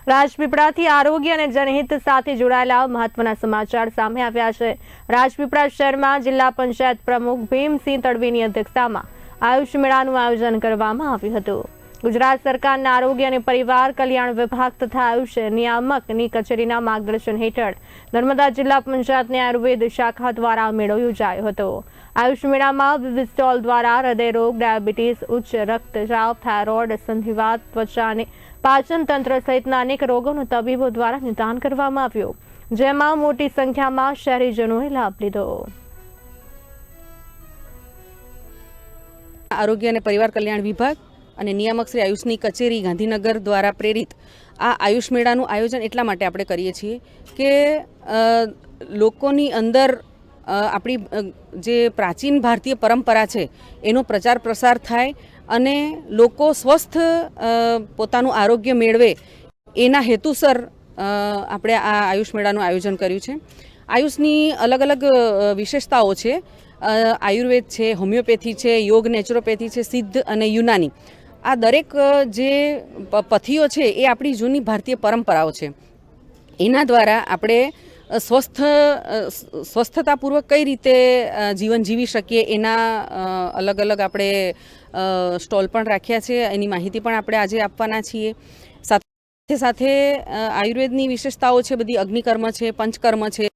રાજપીપળાથી આરોગ્ય અને જનહિત સાથે જોડાયેલા મહત્વના સમાચાર સામે આવ્યા છે। રાજપીપળા શહેરમાં જિલ્લા પંચાયત પ્રમુખ ભીમસિંહ તડવીની અધ્યક્ષતામાં આયુષ મેળાનું આયોજન કરવામાં આવ્યું હતું। ગુજરાત સરકારના આરોગ્ય અને પરિવાર કલ્યાણ વિભાગ તથા આયુષ નિયામકની કચેરીના માર્ગદર્શન હેઠળ નર્મદા જિલ્લા પંચાયતની આયુર્વેદ શાખા દ્વારા મેળો યોજાયો હતો। આયુષ મેળામાં વિવિધ સ્ટોલ દ્વારા હૃદયરોગ, ડાયાબિટીસ, ઉચ્ચ રક્તચાપ, થાઇરોઇડ, સંધિવાત, ત્વચા અને પાચન તંત્ર સહિતના અનેક રોગોનું તબીબો દ્વારા નિદાન કરવામાં આવ્યું, જેમાં મોટી સંખ્યામાં શહેરીજનોએ લાભ લીધો। આરોગ્ય અને પરિવાર કલ્યાણ વિભાગ અને નિયામક શ્રી આયુષની કચેરી ગાંધીનગર દ્વારા પ્રેરિત આ આયુષ મેળાનું આયોજન એટલા માટે આપણે કરીએ છીએ કે લોકોની અંદર આપણી જે પ્રાચીન ભારતીય પરંપરા છે એનો પ્રચાર પ્રસાર થાય અને લોકો સ્વસ્થ પોતાનું આરોગ્ય મેળવે એના હેતુસર આપણે આ આયુષ મેળાનું આયોજન કર્યું છે। આયુષની અલગ અલગ વિશેષતાઓ છે। આયુર્વેદ છે, હોમિયોપેથી છે, યોગ નેચરોપેથી છે, સિદ્ધ અને યુનાની, આ દરેક જે પથ્થીઓ છે એ આપણી જૂની ભારતીય પરંપરાઓ છે। એના દ્વારા આપણે સ્વસ્થતાપૂર્વક કઈ રીતે જીવન જીવી શકીએ એના અલગ અલગ આપણે સ્ટોલ પણ રાખ્યા છે, એની માહિતી પણ આપણે આજે આપવાના છીએ। સાથે સાથે આયુર્વેદની વિશેષતાઓ છે, બધી અગ્નિકર્મ છે, પંચકર્મ છે,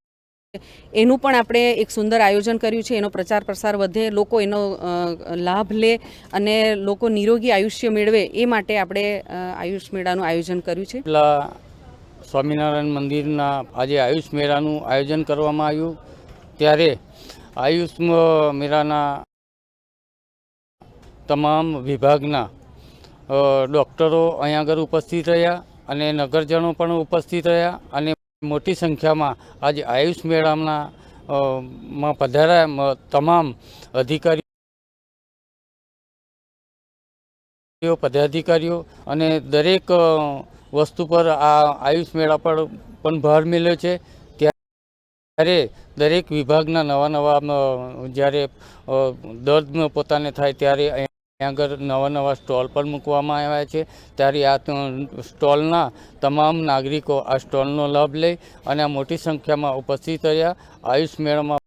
એનું પણ આપણે એક સુંદર આયોજન કર્યું છે। એનો પ્રચાર પ્રસાર વધે, લોકો એનો લાભ લે અને લોકો નિરોગી આયુષ્ય મેળવે એ માટે આપણે આયુષ મેળાનું આયોજન કર્યું છે। સ્વામિનારાયણ મંદિરના આજે આયુષ મેળાનું આયોજન કરવામાં આવ્યું, ત્યારે આયુષ મેળાના તમામ વિભાગના ડૉક્ટરો અહીંયા આગળ ઉપસ્થિત રહ્યા અને નગરજનો પણ ઉપસ્થિત રહ્યા અને મોટી સંખ્યામાં આજે આયુષ મેળાના માં પધાર્યા તમામ અધિકારીઓ, પદાધિકારીઓ અને દરેક વસ્તુ પર આ આયુષ મેળા પર પણ ભાર મેળ્યો છે। ત્યારે દરેક વિભાગના નવા જ્યારે દર્દ પોતાને થાય ત્યારે અહીંયા આગળ નવા સ્ટોલ પણ મૂકવામાં આવ્યા છે। ત્યારે આ સ્ટોલના તમામ નાગરિકો આ સ્ટોલનો લાભ લે અને આ મોટી સંખ્યામાં ઉપસ્થિત રહ્યા। આયુષ મેળામાં